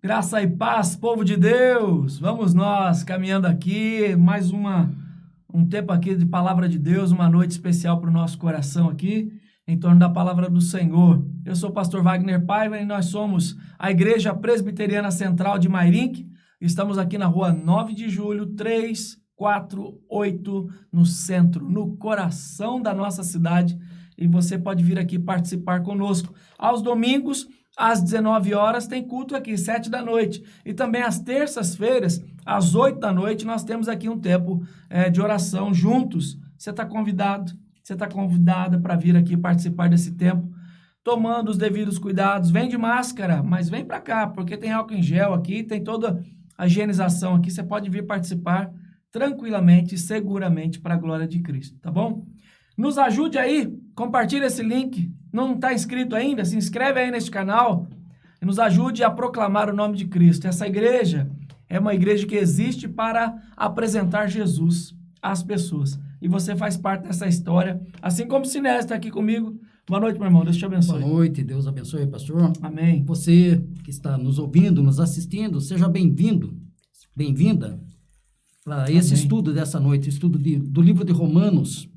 Graça e paz, povo de Deus. Vamos nós caminhando aqui, mais um tempo aqui de palavra de Deus, uma noite especial para o nosso coração aqui, em torno da palavra do Senhor. Eu sou o pastor Wagner Paiva e nós somos a Igreja Presbiteriana Central de Mairinque. Estamos aqui na rua 9 de julho, 348, no centro, no coração da nossa cidade. E você pode vir aqui participar conosco. Aos domingos, às 19 horas, tem culto aqui, 7 da noite. E também às terças-feiras, às 8 da noite, nós temos aqui um tempo de oração juntos. Você está convidado, você está convidada para vir aqui participar desse tempo, tomando os devidos cuidados. Vem de máscara, mas vem para cá, porque tem álcool em gel aqui, tem toda a higienização aqui. Você pode vir participar tranquilamente e seguramente para a glória de Cristo, tá bom? Nos ajude aí, compartilha esse link. Não está inscrito ainda? Se inscreve aí neste canal e nos ajude a proclamar o nome de Cristo. Essa igreja é uma igreja que existe para apresentar Jesus às pessoas. E você faz parte dessa história, assim como o Sinésio está aqui comigo. Boa noite, meu irmão. Deus te abençoe. Boa noite. Deus abençoe, pastor. Amém. Você que está nos ouvindo, nos assistindo, seja bem-vindo, bem-vinda para esse estudo dessa noite, estudo do livro de Romanos.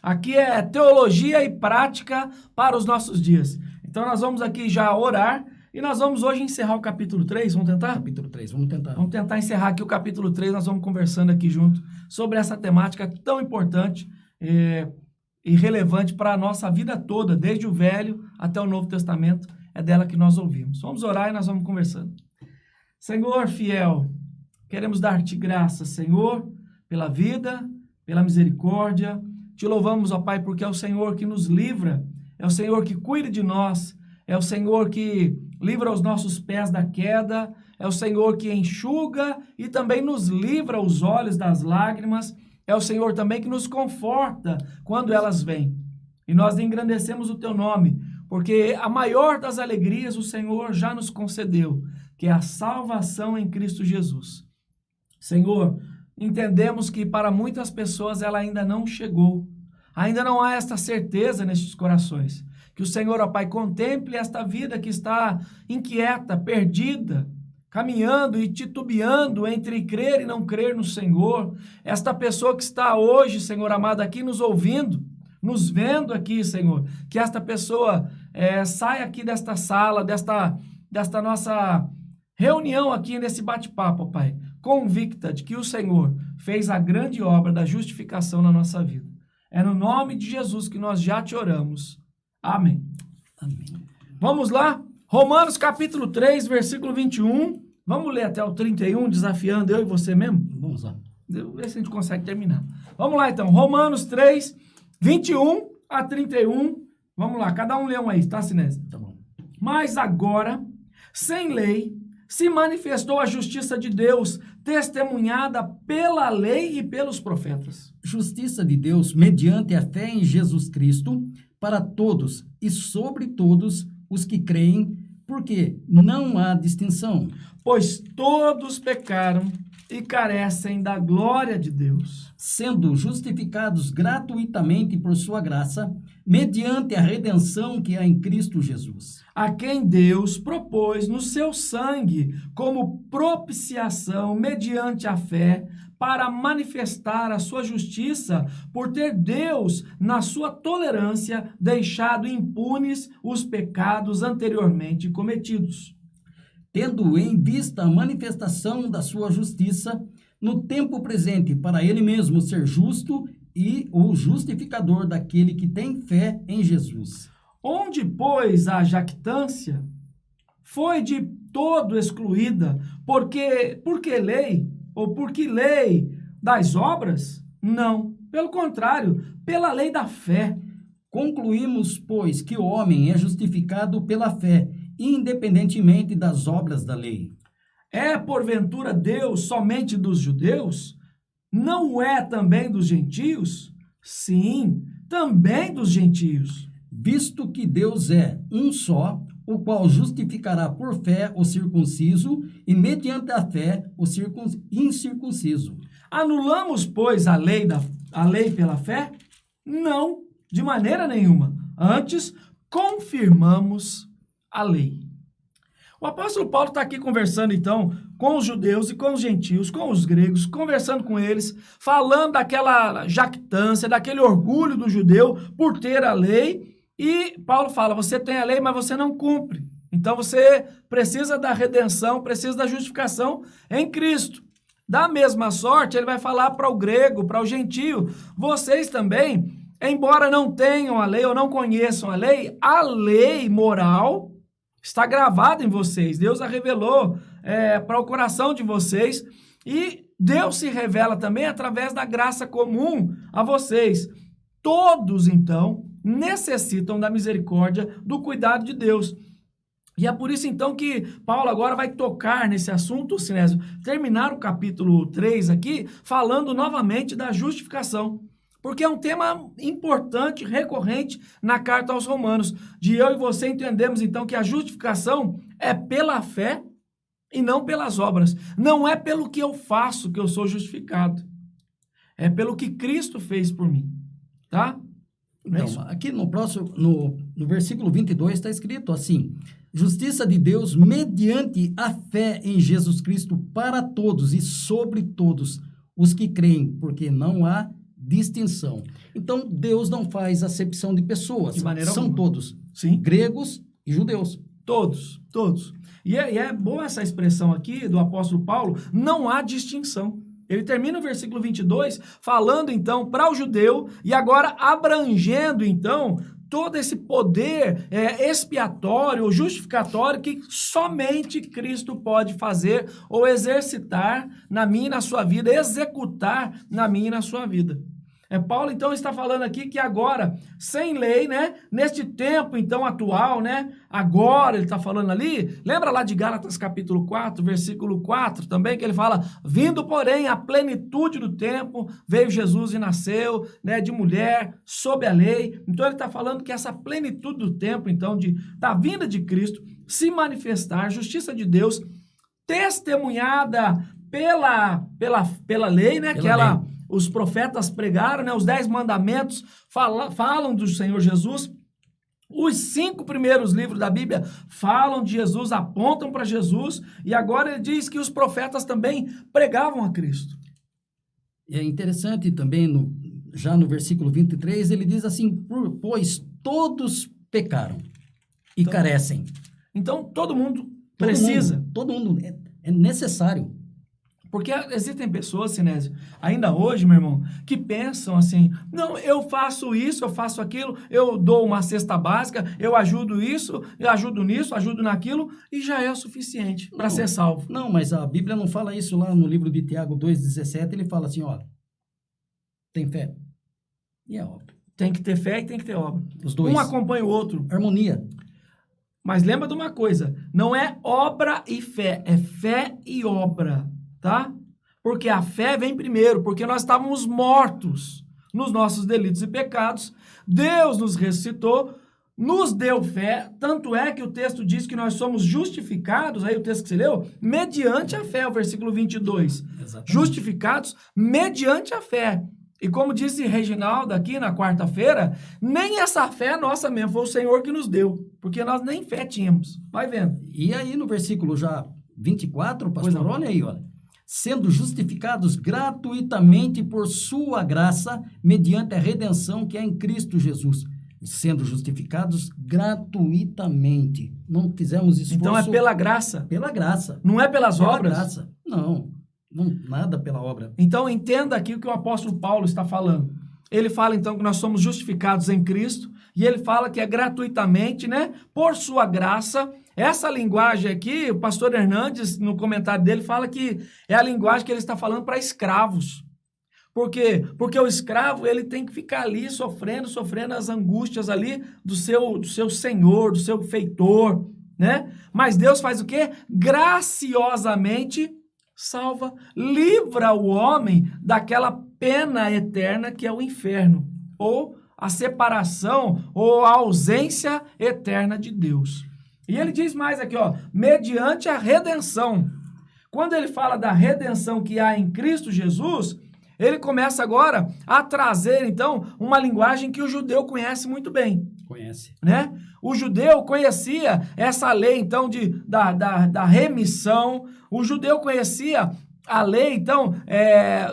Aqui é teologia e prática para os nossos dias. Então nós vamos aqui já orar e nós vamos hoje encerrar o capítulo 3, vamos tentar? Capítulo 3, vamos tentar. Vamos tentar encerrar aqui o capítulo 3, nós vamos conversando aqui junto sobre essa temática tão importante e relevante para a nossa vida toda, desde o Velho até o Novo Testamento, é dela que nós ouvimos. Vamos orar e nós vamos conversando. Senhor fiel, queremos dar-te graças, Senhor, pela vida, pela misericórdia. Te louvamos, ó Pai, porque é o Senhor que nos livra, é o Senhor que cuida de nós, é o Senhor que livra os nossos pés da queda, é o Senhor que enxuga e também nos livra os olhos das lágrimas, é o Senhor também que nos conforta quando elas vêm. E nós engrandecemos o teu nome, porque a maior das alegrias o Senhor já nos concedeu, que é a salvação em Cristo Jesus. Senhor, entendemos que para muitas pessoas ela ainda não chegou. Ainda não há esta certeza nestes corações. Que o Senhor, ó Pai, contemple esta vida que está inquieta, perdida, caminhando e titubeando entre crer e não crer no Senhor. Esta pessoa que está hoje, Senhor amado, aqui nos ouvindo, nos vendo aqui, Senhor. Que esta pessoa saia aqui desta sala, desta nossa reunião aqui nesse bate-papo, ó Pai, convicta de que o Senhor fez a grande obra da justificação na nossa vida. É no nome de Jesus que nós já te oramos. Amém. Amém. Vamos lá? Romanos capítulo 3, versículo 21. Vamos ler até o 31, desafiando eu e você mesmo? Vamos lá. Vamos ver se a gente consegue terminar. Vamos lá então, Romanos 3, 21 a 31. Vamos lá, cada um lê um aí, tá, Sinésio? Tá bom. Mas agora, sem lei, se manifestou a justiça de Deus, testemunhada pela lei e pelos profetas. Justiça de Deus mediante a fé em Jesus Cristo para todos e sobre todos os que creem, porque não há distinção. Pois todos pecaram e carecem da glória de Deus, sendo justificados gratuitamente por sua graça, mediante a redenção que há em Cristo Jesus, a quem Deus propôs no seu sangue como propiciação mediante a fé, para manifestar a sua justiça, por ter Deus, na sua tolerância, deixado impunes os pecados anteriormente cometidos. Tendo em vista a manifestação da sua justiça, no tempo presente, para ele mesmo ser justo e o justificador daquele que tem fé em Jesus. Onde, pois, a jactância foi de todo excluída, porque lei, ou por que lei das obras? Não, pelo contrário, pela lei da fé. Concluímos, pois, que o homem é justificado pela fé, independentemente das obras da lei. É, porventura, Deus somente dos judeus? Não é também dos gentios? Sim, também dos gentios. Visto que Deus é um só, o qual justificará por fé o circunciso e mediante a fé o incircunciso. Anulamos, pois, a lei pela fé? Não, de maneira nenhuma. Antes, confirmamos a lei. O apóstolo Paulo está aqui conversando, então, com os judeus e com os gentios, com os gregos, conversando com eles, falando daquela jactância, daquele orgulho do judeu por ter a lei. E Paulo fala, você tem a lei, mas você não cumpre. Então, você precisa da redenção, precisa da justificação em Cristo. Da mesma sorte, ele vai falar para o grego, para o gentio, vocês também, embora não tenham a lei ou não conheçam a lei moral está gravada em vocês. Deus a revelou para o coração de vocês e Deus se revela também através da graça comum a vocês. Todos, então, necessitam da misericórdia, do cuidado de Deus. E é por isso, então, que Paulo agora vai tocar nesse assunto, Sinésio, terminar o capítulo 3 aqui, falando novamente da justificação. Porque é um tema importante, recorrente na carta aos Romanos. De eu e você entendemos, então, que a justificação é pela fé e não pelas obras. Não é pelo que eu faço que eu sou justificado. É pelo que Cristo fez por mim. Tá? Então, aqui no versículo 22 está escrito assim: justiça de Deus mediante a fé em Jesus Cristo para todos e sobre todos os que creem, porque não há distinção. Então, Deus não faz acepção de pessoas. De maneira São alguma. Todos. Sim. Gregos e judeus. Todos. E é boa essa expressão aqui do apóstolo Paulo, não há distinção. Ele termina o versículo 22 falando, então, para o judeu e agora abrangendo, então, todo esse poder expiatório, justificatório que somente Cristo pode fazer ou exercitar na minha e na sua vida, executar na minha e na sua vida. Paulo, então, está falando aqui que agora, sem lei, né, neste tempo, então, atual, né, agora ele está falando ali, lembra lá de Gálatas capítulo 4, versículo 4 também, que ele fala, vindo, porém, a plenitude do tempo, veio Jesus e nasceu, né, de mulher, sob a lei. Então, ele está falando que essa plenitude do tempo, então, da vinda de Cristo, se manifestar, a justiça de Deus, testemunhada pela lei, né, os profetas pregaram, né? Os 10 mandamentos falam do Senhor Jesus. Os 5 primeiros livros da Bíblia falam de Jesus, apontam para Jesus. E agora ele diz que os profetas também pregavam a Cristo. É interessante também, já no versículo 23, ele diz assim, pois todos pecaram e então, carecem. Então, todo mundo precisa. Todo mundo é necessário. Porque existem pessoas, Sinésio, ainda hoje, meu irmão, que pensam assim, não, eu faço isso, eu faço aquilo, eu dou uma cesta básica, eu ajudo isso, eu ajudo nisso, ajudo naquilo, e já é o suficiente para ser salvo. Não, mas a Bíblia não fala isso lá no livro de Tiago 2,17, ele fala assim, ó, tem fé e é obra. Tem que ter fé e tem que ter obra. Os dois. Um acompanha o outro. Harmonia. Mas lembra de uma coisa, não é obra e fé, é fé e obra. Tá? Porque a fé vem primeiro, porque nós estávamos mortos nos nossos delitos e pecados, Deus nos ressuscitou, nos deu fé, tanto é que o texto diz que nós somos justificados, aí o texto que você leu, mediante a fé, o versículo 22. Exatamente. Justificados mediante a fé. E como disse Reginaldo aqui na quarta-feira, nem essa fé nossa mesmo, foi o Senhor que nos deu, porque nós nem fé tínhamos. Vai vendo. E aí no versículo já 24, pastor, olha aí, olha. Sendo justificados gratuitamente por sua graça, mediante a redenção que é em Cristo Jesus. Sendo justificados gratuitamente. Não fizemos esforço. Então é pela graça. Pela graça. Não é pelas obras? Pela graça. Não, nada pela obra. Então entenda aqui o que o apóstolo Paulo está falando. Ele fala então que nós somos justificados em Cristo, e ele fala que é gratuitamente, né, por sua graça. Essa linguagem aqui, o pastor Hernandes, no comentário dele, fala que é a linguagem que ele está falando para escravos. Por quê? Porque o escravo, ele tem que ficar ali sofrendo as angústias ali do seu senhor, do seu feitor, né? Mas Deus faz o quê? Graciosamente salva, livra o homem daquela pena eterna que é o inferno, ou a separação, ou a ausência eterna de Deus. E ele diz mais aqui, ó, mediante a redenção. Quando ele fala da redenção que há em Cristo Jesus, Ele começa agora a trazer, então, uma linguagem que o judeu conhece muito bem. Conhece. Né? O judeu conhecia essa lei, então, da remissão. O judeu conhecia a lei, então,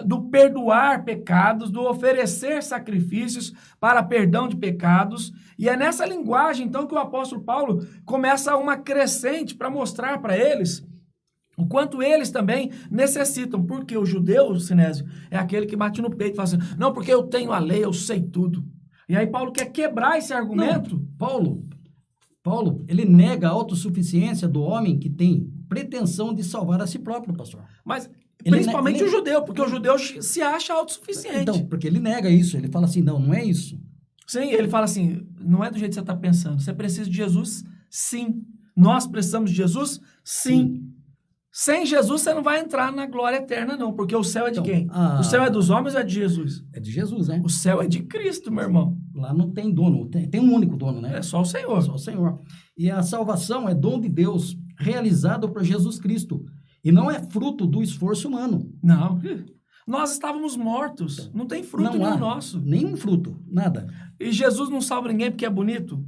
do perdoar pecados, do oferecer sacrifícios para perdão de pecados. E é nessa linguagem, então, que o apóstolo Paulo começa uma crescente para mostrar para eles o quanto eles também necessitam. Porque o judeu, Sinésio, é aquele que bate no peito e fala assim, não, porque eu tenho a lei, eu sei tudo. E aí Paulo quer quebrar esse argumento. Não, Paulo, ele nega a autossuficiência do homem que tem pretensão de salvar a si próprio, pastor. Mas principalmente o judeu, porque o judeu se acha autossuficiente. Então, porque ele nega isso, ele fala assim, não é isso. Sim, ele fala assim, não é do jeito que você está pensando, você precisa de Jesus? Sim. Nós precisamos de Jesus? Sim. Sem Jesus você não vai entrar na glória eterna não, porque o céu é de quem? O céu é dos homens ou é de Jesus? É de Jesus, né? O céu é de Cristo, meu irmão. Lá não tem dono, tem um único dono, né? É só o Senhor. Só o Senhor. E a salvação é dom de Deus, realizado por Jesus Cristo. E não é fruto do esforço humano. Não. Nós estávamos mortos. Não tem fruto nenhum nosso. Nenhum fruto, nada. E Jesus não salva ninguém porque é bonito?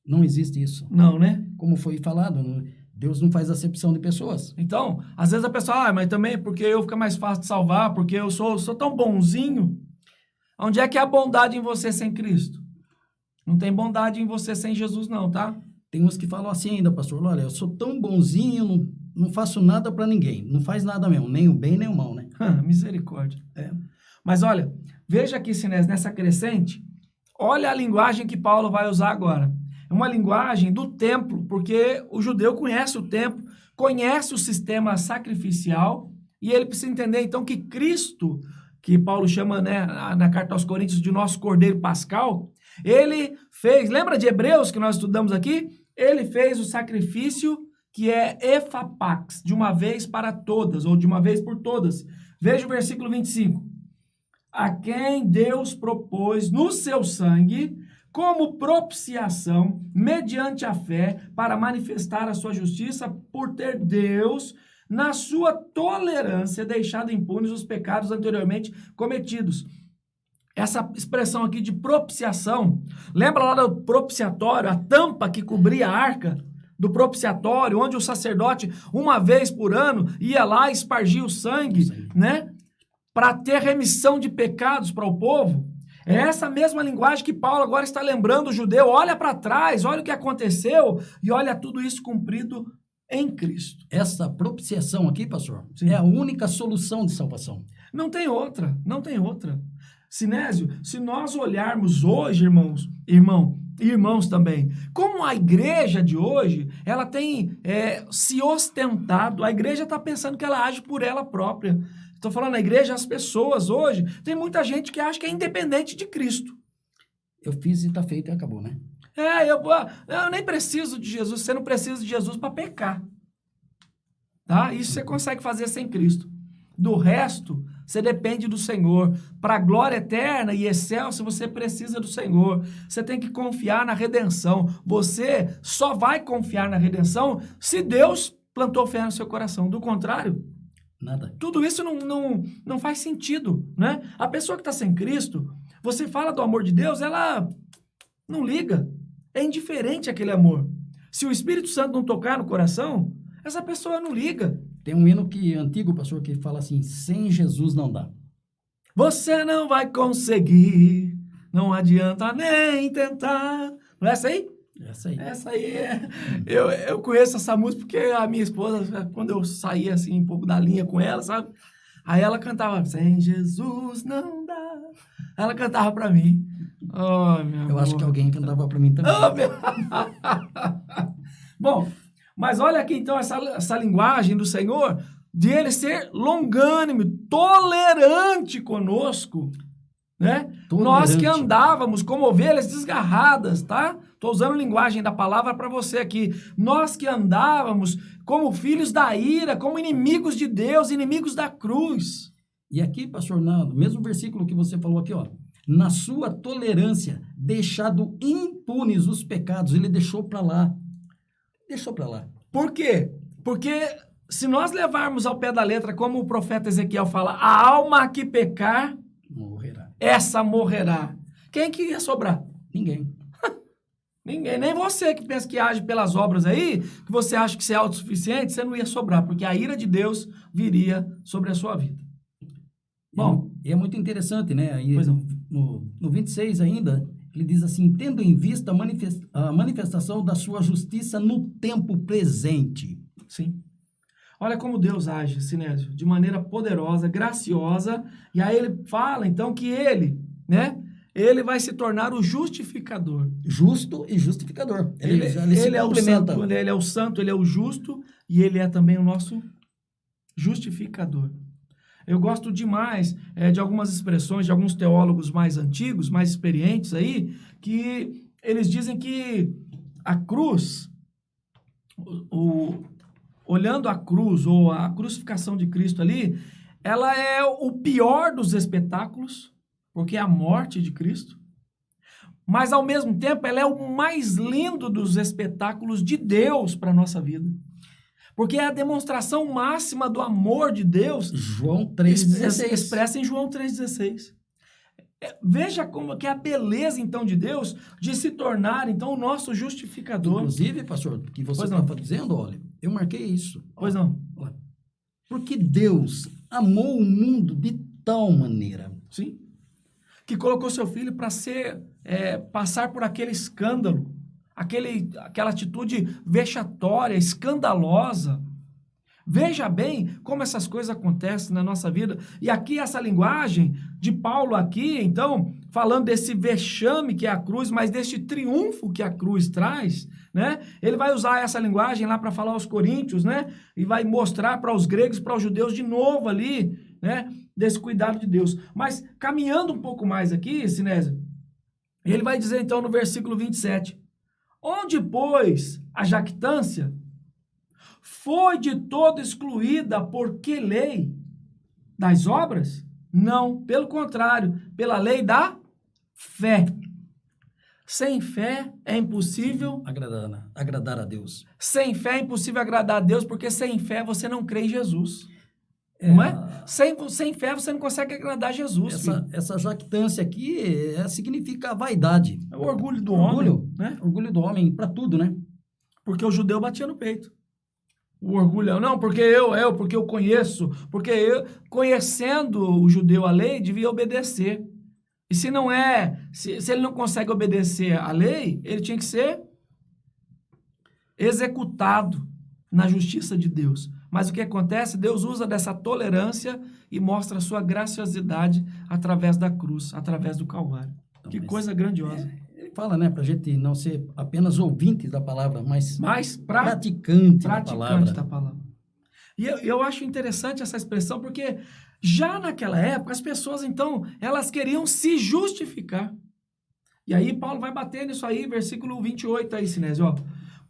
Não existe isso. Não, né? Como foi falado, Deus não faz acepção de pessoas. Então, às vezes a pessoa, mas também porque eu fica mais fácil de salvar, porque eu sou tão bonzinho. Onde é que é a bondade em você sem Cristo? Não tem bondade em você sem Jesus não, tá? Tem uns que falam assim ainda, pastor, olha, eu sou tão bonzinho, não faço nada para ninguém. Não faz nada mesmo, nem o bem, nem o mal, né? Misericórdia. Mas olha, veja aqui, Sinés, nessa crescente, olha a linguagem que Paulo vai usar agora. É uma linguagem do templo, porque o judeu conhece o templo, conhece o sistema sacrificial, e ele precisa entender, então, que Cristo, que Paulo chama, né, na carta aos Coríntios, de nosso Cordeiro Pascal, ele fez, lembra de Hebreus que nós estudamos aqui? Ele fez o sacrifício que é efapax, de uma vez para todas, ou de uma vez por todas. Veja o versículo 25. A quem Deus propôs no seu sangue como propiciação, mediante a fé, para manifestar a sua justiça, por ter Deus, na sua tolerância, deixado impunes os pecados anteriormente cometidos. Essa expressão aqui de propiciação, lembra lá do propiciatório, a tampa que cobria a arca do propiciatório, onde o sacerdote, uma vez por ano, ia lá e espargia o sangue, né? Para ter remissão de pecados para o povo. É essa mesma linguagem que Paulo agora está lembrando o judeu. Olha para trás, olha o que aconteceu e olha tudo isso cumprido em Cristo. Essa propiciação aqui, pastor, Sim. É a única solução de salvação. Não tem outra, não tem outra. Sinésio, se nós olharmos hoje, irmãos também, como a igreja de hoje, ela tem se ostentado, a igreja está pensando que ela age por ela própria. Estou falando a igreja, as pessoas hoje, tem muita gente que acha que é independente de Cristo. Eu fiz e está feito e acabou, né? Eu nem preciso de Jesus, você não precisa de Jesus para pecar. Tá? Isso você consegue fazer sem Cristo. Do resto, você depende do Senhor. Para a glória eterna e excelsa, você precisa do Senhor. Você tem que confiar na redenção. Você só vai confiar na redenção se Deus plantou fé no seu coração. Do contrário, nada. Tudo isso não faz sentido, né? A pessoa que está sem Cristo, você fala do amor de Deus, ela não liga. É indiferente aquele amor. Se o Espírito Santo não tocar no coração, essa pessoa não liga. Tem um hino antigo, pastor, que fala assim, sem Jesus não dá. Você não vai conseguir, não adianta nem tentar. Não é essa aí? Essa aí. Essa aí é... Eu conheço essa música porque a minha esposa, quando eu saía assim um pouco da linha com ela, sabe? Aí ela cantava, sem Jesus não dá. Ela cantava pra mim. Oh, meu amor. Eu acho que alguém cantava pra mim também. Oh, meu... Bom, mas olha aqui então essa linguagem do Senhor, de ele ser longânime, tolerante conosco, né? Tolerante. Nós que andávamos como ovelhas desgarradas, tá? Estou usando a linguagem da palavra para você aqui. Nós que andávamos como filhos da ira, como inimigos de Deus, inimigos da cruz. E aqui, pastor, no mesmo versículo que você falou aqui, ó, na sua tolerância, deixado impunes os pecados, ele deixou para lá. Deixou para lá. Por quê? Porque se nós levarmos ao pé da letra, como o profeta Ezequiel fala, a alma que pecar, Morrerá. essa morrerá. Quem que ia sobrar? Ninguém. Ninguém. Nem você que pensa que age pelas obras aí, que você acha que você é autossuficiente, você não ia sobrar, porque a ira de Deus viria sobre a sua vida. Bom, E é muito interessante, né? Aí, Pois não. no 26 ainda, ele diz assim, tendo em vista a manifestação da sua justiça no tempo presente. sim. Olha como Deus age, Sinésio, de maneira poderosa, graciosa, e aí ele fala, então, que ele, né? Ele vai se tornar o justificador. Justo e justificador. Ele se é o complementa. santo, ele é o santo, ele é o justo, e ele é também o nosso justificador. Eu gosto demais de algumas expressões de alguns teólogos mais antigos, mais experientes aí, que eles dizem que a cruz, olhando a cruz, ou a crucificação de Cristo ali, ela é o pior dos espetáculos, porque é a morte de Cristo, mas ao mesmo tempo ela é o mais lindo dos espetáculos de Deus para a nossa vida. Porque é a demonstração máxima do amor de Deus João 3,16. expressa em João 3,16. Veja como que é a beleza, então, de Deus de se tornar, então, o nosso justificador. Inclusive, pastor, o que você estava dizendo, olha, eu marquei isso. Pois não. Olha, porque Deus amou o mundo de tal maneira. Sim. Que colocou seu filho para passar por aquele escândalo, aquela atitude vexatória, escandalosa. Veja bem como essas coisas acontecem na nossa vida. E aqui essa linguagem de Paulo aqui, então, falando desse vexame que é a cruz, mas desse triunfo que a cruz traz, né? Ele vai usar essa linguagem lá para falar aos coríntios, né? E vai mostrar para os gregos, para os judeus de novo ali, né? Desse cuidado de Deus. Mas caminhando um pouco mais aqui, Sinésio, ele vai dizer então no versículo 27, onde, pois, a jactância foi de todo excluída por que lei? Das obras? Não, pelo contrário, pela lei da fé. Sem fé é impossível agradar a Deus. Sem fé é impossível agradar a Deus, porque sem fé você não crê em Jesus. Não é? Sem fé você não consegue agradar a Jesus. Essa jactância aqui significa a vaidade. É o orgulho do homem. Né? Orgulho do homem para tudo, né? Porque o judeu batia no peito. O orgulho, não, porque porque eu conheço, porque eu, conhecendo o judeu a lei, devia obedecer. E se não se ele não consegue obedecer à lei, ele tinha que ser executado na justiça de Deus. Mas o que acontece? Deus usa dessa tolerância e mostra a sua graciosidade através da cruz, através do Calvário. Então, que coisa grandiosa. Ele fala, né, para a gente não ser apenas ouvintes da palavra, mas praticante da palavra. E eu acho interessante essa expressão, porque já naquela época, as pessoas, então, elas queriam se justificar. E aí Paulo vai bater nisso aí, versículo 28 aí, Sinésio, ó.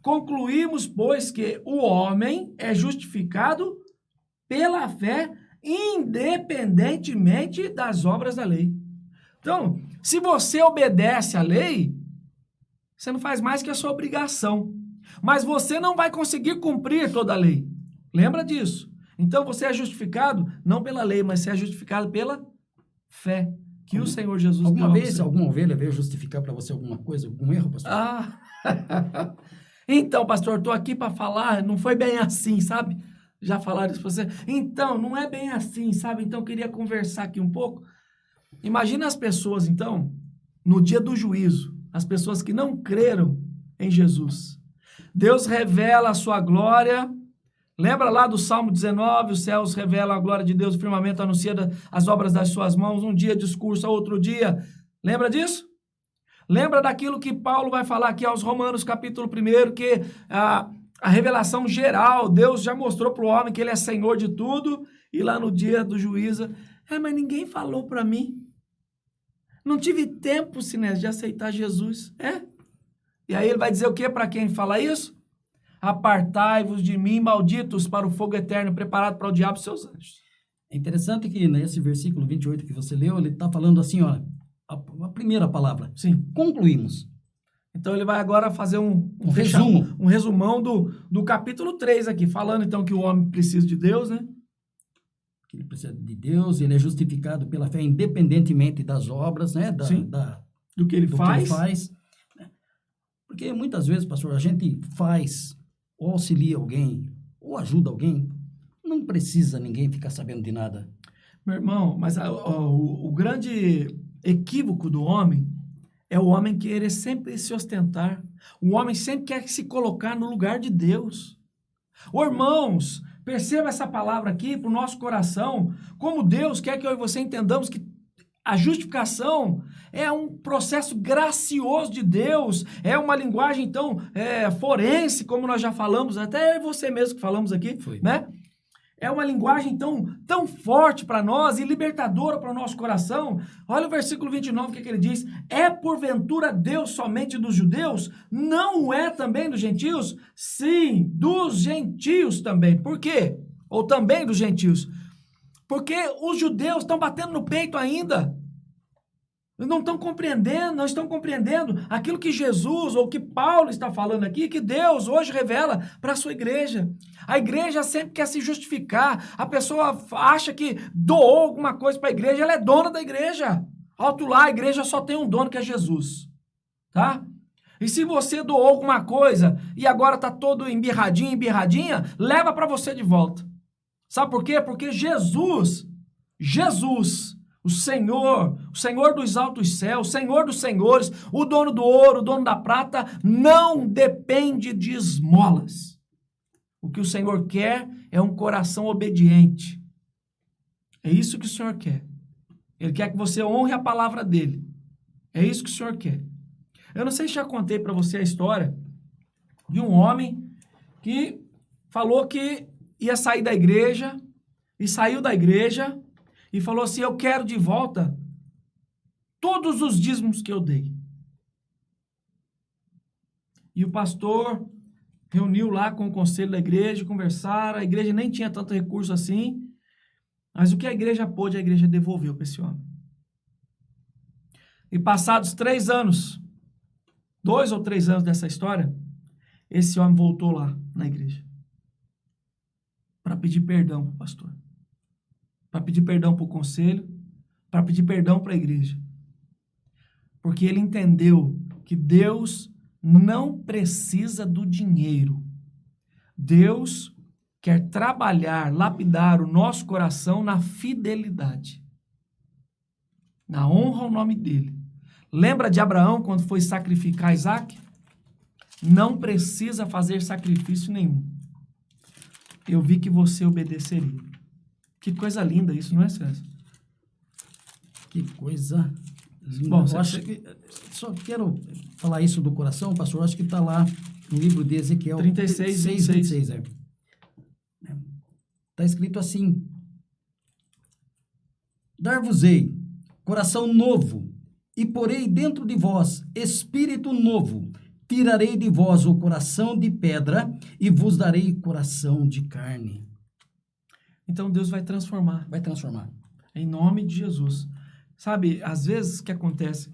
Concluímos, pois, que o homem é justificado pela fé, independentemente das obras da lei. Então, se você obedece à lei, você não faz mais que a sua obrigação. Mas você não vai conseguir cumprir toda a lei. Lembra disso? Então, você é justificado não pela lei, mas você é justificado pela fé que o Senhor Jesus deu. Alguma ovelha veio justificar para você alguma coisa, algum erro, pastor? Então, pastor, estou aqui para falar, não foi bem assim, sabe? Já falaram isso para você? Então, não é bem assim, sabe? Então, eu queria conversar aqui um pouco. Imagina as pessoas, então, no dia do juízo, as pessoas que não creram em Jesus. Deus revela a sua glória. Lembra lá do Salmo 19, os céus revelam a glória de Deus, o firmamento anuncia as obras das suas mãos, um dia discursa, outro dia. Lembra disso? Lembra daquilo que Paulo vai falar aqui aos Romanos, capítulo 1, que a revelação geral, Deus já mostrou para o homem que ele é Senhor de tudo, e lá no dia do juízo, mas ninguém falou para mim. Não tive tempo, Sinésio, de aceitar Jesus. E aí ele vai dizer o quê para quem fala isso? Apartai-vos de mim, malditos, para o fogo eterno preparado para o diabo e seus anjos. É interessante que nesse versículo 28 que você leu, ele está falando assim, olha, a primeira palavra. Sim. Concluímos. Então ele vai agora fazer um resumo. Um resumão do capítulo 3 aqui, falando então que o homem precisa de Deus, né? Que ele precisa de Deus, ele é justificado pela fé independentemente das obras, né? Do que ele faz. Porque muitas vezes, pastor, a gente faz, ou auxilia alguém, ou ajuda alguém, não precisa ninguém ficar sabendo de nada. Meu irmão, mas o grande equívoco do homem é o homem querer sempre se ostentar. O homem sempre quer se colocar no lugar de Deus. Ô, irmãos, perceba essa palavra aqui para o nosso coração, como Deus quer que eu e você entendamos que a justificação é um processo gracioso de Deus, é uma linguagem, então, forense, como nós já falamos, até você mesmo que falamos aqui, né? É uma linguagem tão forte para nós e libertadora para o nosso coração. Olha o versículo 29, o que ele diz? É porventura Deus somente dos judeus? Não é também dos gentios? Sim, dos gentios também. Por quê? Ou também dos gentios? Porque os judeus estão batendo no peito ainda. Não estão compreendendo aquilo que Jesus ou que Paulo está falando aqui, que Deus hoje revela para a sua igreja. A igreja sempre quer se justificar. A pessoa acha que doou alguma coisa para a igreja, ela é dona da igreja. Alto lá, a igreja só tem um dono que é Jesus. Tá? E se você doou alguma coisa e agora está todo embirradinha, leva para você de volta. Sabe por quê? Porque Jesus, o Senhor dos altos céus, o Senhor dos senhores, o dono do ouro, o dono da prata, não depende de esmolas. O que o Senhor quer é um coração obediente. É isso que o Senhor quer. Ele quer que você honre a palavra dele. É isso que o Senhor quer. Eu não sei se já contei para você a história de um homem que falou que ia sair da igreja e saiu da igreja e falou assim, eu quero de volta todos os dízimos que eu dei. E o pastor reuniu lá com o conselho da igreja, conversaram, a igreja nem tinha tanto recurso assim, mas o que a igreja pôde, a igreja devolveu para esse homem. E passados 3 anos, 2 ou 3 anos dessa história, esse homem voltou lá na igreja para pedir perdão para o pastor, para pedir perdão para o conselho, para pedir perdão para a igreja. Porque ele entendeu que Deus não precisa do dinheiro. Deus quer trabalhar, lapidar o nosso coração na fidelidade, na honra ao nome dele. Lembra de Abraão quando foi sacrificar Isaac? Não precisa fazer sacrifício nenhum. Eu vi que você obedeceria. Que coisa linda isso, não é, César? Que coisa linda. Bom, eu acho que, só quero falar isso do coração, pastor, acho que está lá no livro de Ezequiel 36, 26. Está escrito assim, dar-vos-ei coração novo, e porei dentro de vós espírito novo, tirarei de vós o coração de pedra, e vos darei coração de carne. Então Deus vai transformar. Vai transformar. Em nome de Jesus. Sabe, às vezes o que acontece,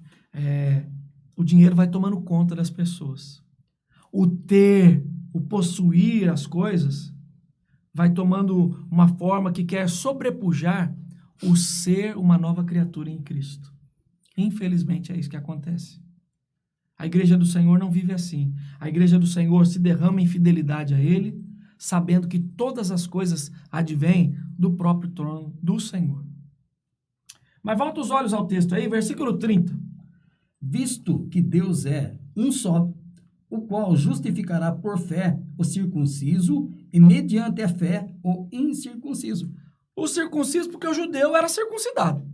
o dinheiro vai tomando conta das pessoas. O possuir as coisas, vai tomando uma forma que quer sobrepujar o ser uma nova criatura em Cristo. Infelizmente é isso que acontece. A igreja do Senhor não vive assim. A igreja do Senhor se derrama em fidelidade a Ele, sabendo que todas as coisas advêm do próprio trono do Senhor. Mas volta os olhos ao texto aí, versículo 30. Visto que Deus é um só, o qual justificará por fé o circunciso e mediante a fé o incircunciso. O circunciso porque o judeu era circuncidado.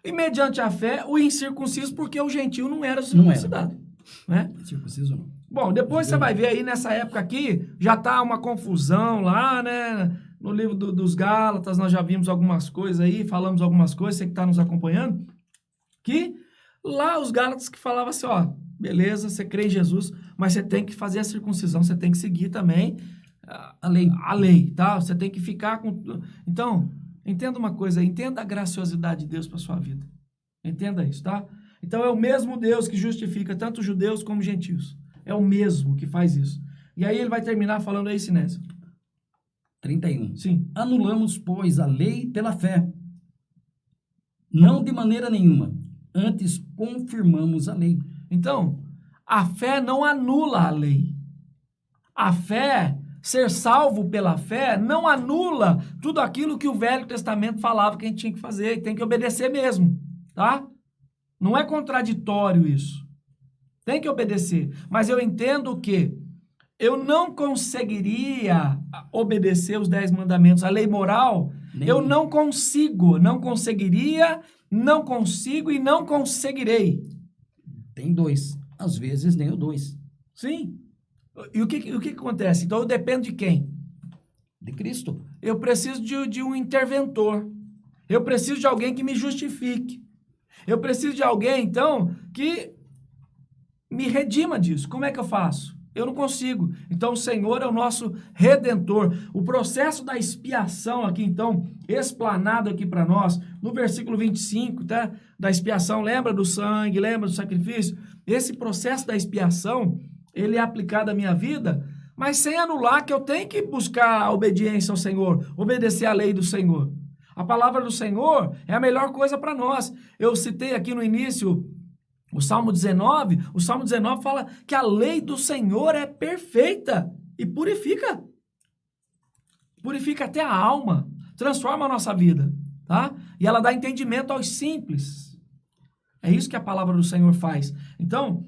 E mediante a fé o incircunciso porque o gentio não era circuncidado. Não é? Circunciso não. Bom, depois você vai ver aí nessa época aqui, já está uma confusão lá, né? No livro dos Gálatas nós já vimos algumas coisas aí, falamos algumas coisas, você que está nos acompanhando, que lá os Gálatas que falavam assim, ó, beleza, você crê em Jesus, mas você tem que fazer a circuncisão, você tem que seguir também a lei, tá? Você tem que ficar com... Então, entenda uma coisa, entenda a graciosidade de Deus para sua vida. Entenda isso, tá? Então é o mesmo Deus que justifica tanto judeus como gentios. É o mesmo que faz isso. E aí ele vai terminar falando aí, Sinésio. 31. Sim. Anulamos, pois, a lei pela fé. Não de maneira nenhuma. Antes confirmamos a lei. Então, a fé não anula a lei. A fé, ser salvo pela fé, não anula tudo aquilo que o Velho Testamento falava que a gente tinha que fazer, e tem que obedecer mesmo, tá? Não é contraditório isso. Tem que obedecer. Mas eu entendo que eu não conseguiria obedecer os 10 mandamentos, a lei moral, eu não consigo, não conseguiria, não consigo e não conseguirei. Tem 2. Às vezes nem o 2. Sim. E o que acontece? Então eu dependo de quem? De Cristo. Eu preciso de um interventor. Eu preciso de alguém que me justifique. Eu preciso de alguém, então, que me redima disso. Como é que eu faço? Eu não consigo. Então, o Senhor é o nosso Redentor. O processo da expiação aqui, então, explanado aqui para nós, no versículo 25, tá? Da expiação, lembra do sangue, lembra do sacrifício? Esse processo da expiação, ele é aplicado à minha vida, mas sem anular que eu tenho que buscar a obediência ao Senhor, obedecer à lei do Senhor. A palavra do Senhor é a melhor coisa para nós. Eu citei aqui no início o Salmo 19 fala que a lei do Senhor é perfeita e purifica. Purifica até a alma, transforma a nossa vida, tá? E ela dá entendimento aos simples. É isso que a palavra do Senhor faz. Então,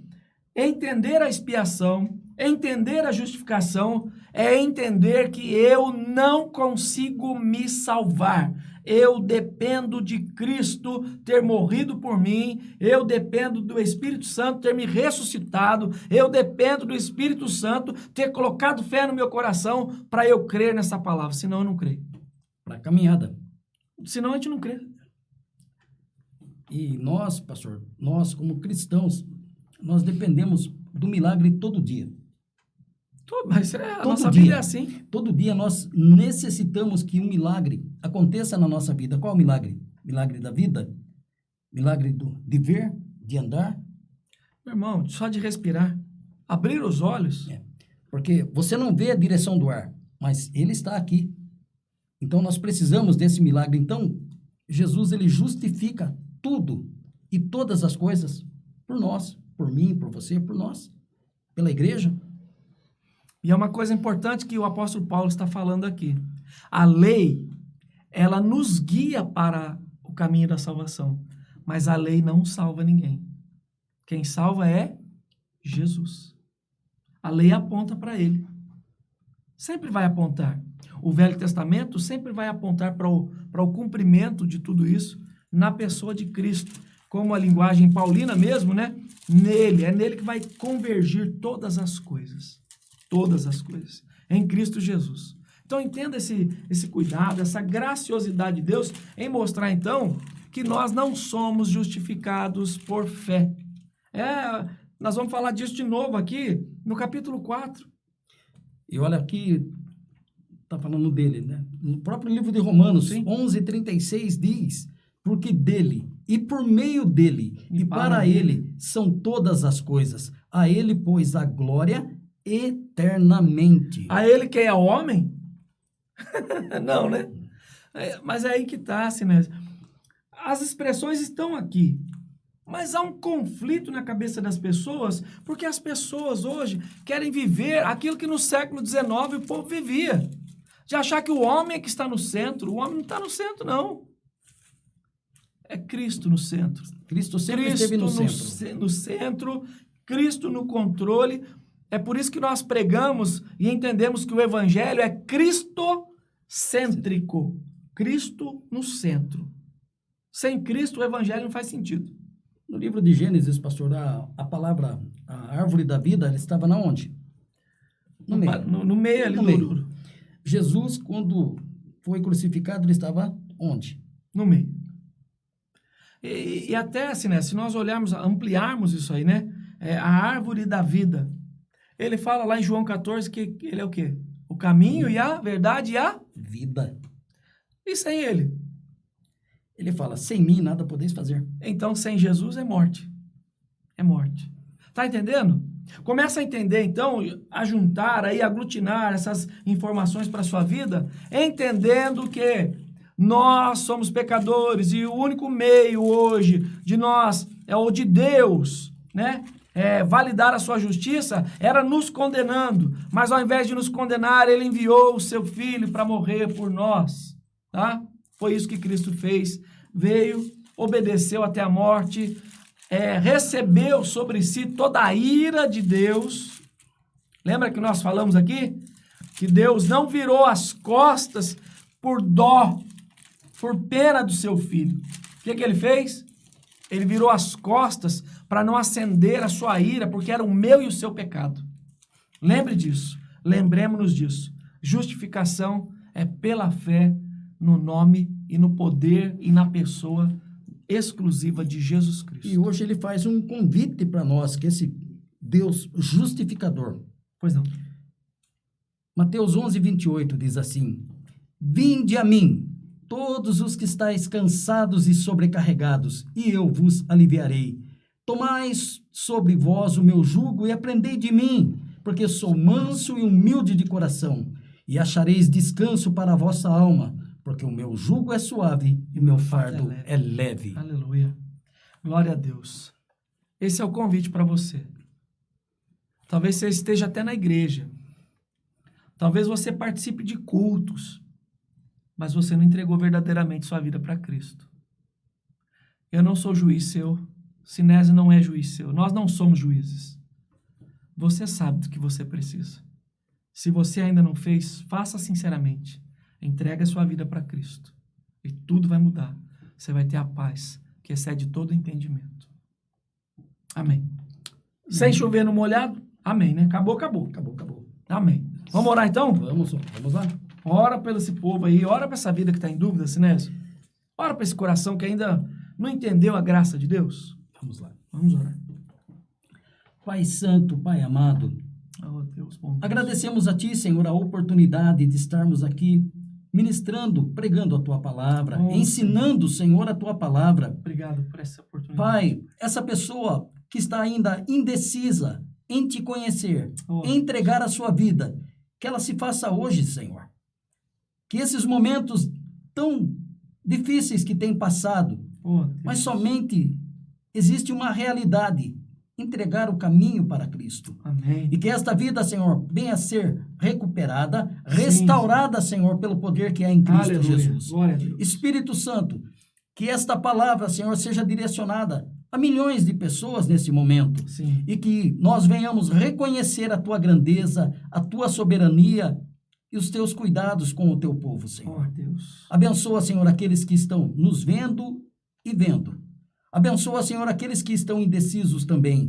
entender a expiação, entender a justificação, é entender que eu não consigo me salvar. Eu dependo de Cristo ter morrido por mim, eu dependo do Espírito Santo ter me ressuscitado, eu dependo do Espírito Santo ter colocado fé no meu coração para eu crer nessa palavra, senão eu não creio. Para a caminhada. Senão a gente não crê. E nós, pastor, nós como cristãos, nós dependemos do milagre todo dia. Mas a todo nossa dia, vida é assim. Todo dia nós necessitamos que um milagre aconteça na nossa vida. Qual é o milagre? Milagre da vida? Milagre de ver, de andar? Meu irmão, só de respirar, abrir os olhos. Porque você não vê a direção do ar, mas ele está aqui. Então nós precisamos desse milagre. Então Jesus, ele justifica tudo e todas as coisas por nós, por mim, por você, por nós, pela igreja. E é uma coisa importante que o apóstolo Paulo está falando aqui. A lei, ela nos guia para o caminho da salvação, mas a lei não salva ninguém. Quem salva é Jesus. A lei aponta para ele. Sempre vai apontar. O Velho Testamento sempre vai apontar para o cumprimento de tudo isso na pessoa de Cristo. Como a linguagem paulina mesmo, né? É nele que vai convergir todas as coisas. Todas as coisas, em Cristo Jesus. Então, entenda esse cuidado, essa graciosidade de Deus em mostrar, então, que nós não somos justificados por fé. Nós vamos falar disso de novo aqui no capítulo 4. E olha aqui, está falando dele, né? No próprio livro de Romanos, 11:36 diz, porque dele, e por meio dele, e para ele, são todas as coisas. A ele, pois, a glória eternamente. A ele quem é homem? Não, né? Mas é aí que está, Sinésio. As expressões estão aqui, mas há um conflito na cabeça das pessoas, porque as pessoas hoje querem viver aquilo que no século XIX o povo vivia. De achar que o homem é que está no centro. O homem não está no centro, não. É Cristo no centro. Cristo sempre esteve no centro. No centro, Cristo no controle. É por isso que nós pregamos e entendemos que o evangelho é cristocêntrico. Cristo no centro. Sem Cristo, o evangelho não faz sentido. No livro de Gênesis, pastor, a palavra, a árvore da vida, ela estava na onde? No meio ali. No meio. Jesus, quando foi crucificado, ele estava onde? No meio. E até assim, né? Se nós olharmos, ampliarmos isso aí, né? A árvore da vida. Ele fala lá em João 14 que ele é o quê? O caminho e a verdade e a vida. E sem ele? Ele fala, sem mim nada podeis fazer. Então, sem Jesus é morte. é morte. Tá entendendo? Começa a entender, então, a juntar, aí, aglutinar essas informações para a sua vida, entendendo que nós somos pecadores e o único meio hoje de nós, ou de Deus, né? Validar a sua justiça, era nos condenando. Mas ao invés de nos condenar, ele enviou o seu filho para morrer por nós, tá? Foi isso que Cristo fez. Veio, obedeceu até a morte, recebeu sobre si toda a ira de Deus. Lembra que nós falamos aqui? Que Deus não virou as costas por dó, por pena do seu filho. O que ele fez? Ele virou as costas para não acender a sua ira, porque era o meu e o seu pecado. Lembre disso. Lembremos-nos disso. Justificação é pela fé no nome e no poder e na pessoa exclusiva de Jesus Cristo. E hoje ele faz um convite para nós, que esse Deus justificador. Pois não. Mateus 11:28 diz assim: Vinde a mim, todos os que estáis cansados e sobrecarregados, e eu vos aliviarei. Tomai sobre vós o meu jugo e aprendei de mim, porque sou manso e humilde de coração, e achareis descanso para a vossa alma, porque o meu jugo é suave e o meu fardo é leve. Aleluia. Glória a Deus. Esse é o convite para você. Talvez você esteja até na igreja. Talvez você participe de cultos, mas você não entregou verdadeiramente sua vida para Cristo. Eu não sou juiz seu. Sinésio não é juiz seu. Nós não somos juízes. Você sabe do que você precisa. Se você ainda não fez, faça sinceramente. Entregue a sua vida para Cristo. E tudo vai mudar. Você vai ter a paz que excede todo entendimento. Amém. Sem chover no molhado? Amém, né? Acabou. Amém. Vamos orar então? Vamos lá. Ora pelo esse povo aí, ora para essa vida que está em dúvida, Sinésio. Ora para esse coração que ainda não entendeu a graça de Deus. Vamos lá. Vamos orar. Pai Santo, Pai amado, Oh, Deus, bom Deus. Agradecemos a Ti, Senhor, a oportunidade de estarmos aqui ministrando, pregando a Tua palavra, ensinando, Senhor, a Tua palavra. Obrigado por essa oportunidade. Pai, essa pessoa que está ainda indecisa em Te conhecer, em entregar a sua vida, que ela se faça hoje, Senhor. Que esses momentos tão difíceis que tem passado, mas somente existe uma realidade, entregar o caminho para Cristo. Amém. E que esta vida, Senhor, venha a ser recuperada, restaurada, Senhor, pelo poder que há em Cristo Aleluia. Jesus. Glória a Deus. Espírito Santo, que esta palavra, Senhor, seja direcionada a milhões de pessoas nesse momento. Sim. E que nós venhamos reconhecer a Tua grandeza, a Tua soberania e os Teus cuidados com o Teu povo, Senhor. Oh, Deus. Abençoa, Senhor, aqueles que estão nos vendo e vendo. Abençoa, Senhor, aqueles que estão indecisos também.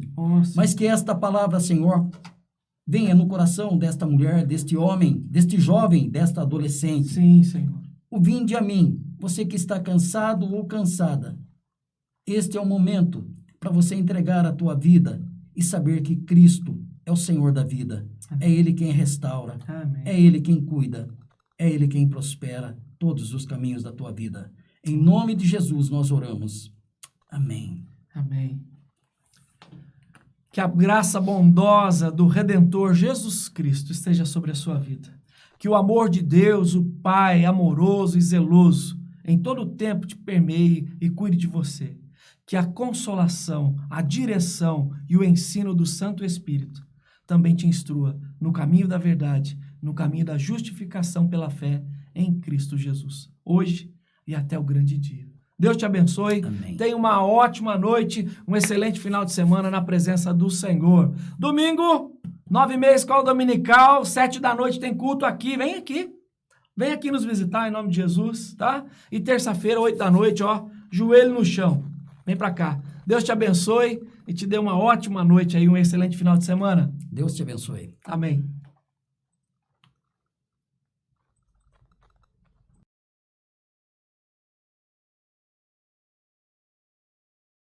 Mas que esta palavra, Senhor, venha no coração desta mulher, deste homem, deste jovem, desta adolescente. Sim, Senhor. O vinde a mim, você que está cansado ou cansada. Este é o momento para você entregar a tua vida e saber que Cristo é o Senhor da vida. Amém. É Ele quem restaura. Amém. É Ele quem cuida. É Ele quem prospera todos os caminhos da tua vida. Em nome de Jesus nós oramos. Amém. Amém. Que a graça bondosa do Redentor Jesus Cristo esteja sobre a sua vida. Que o amor de Deus, o Pai amoroso e zeloso, em todo o tempo te permeie e cuide de você. Que a consolação, a direção e o ensino do Santo Espírito também te instrua no caminho da verdade, no caminho da justificação pela fé em Cristo Jesus, hoje e até o grande dia. Deus te abençoe. Amém. Tenha uma ótima noite, um excelente final de semana na presença do Senhor. Domingo, 9h30, escola dominical, 7 da noite tem culto aqui. Vem aqui. Vem aqui nos visitar em nome de Jesus, tá? E terça-feira, 8 da noite, ó, joelho no chão. Vem pra cá. Deus te abençoe e te dê uma ótima noite aí, um excelente final de semana. Deus te abençoe. Amém.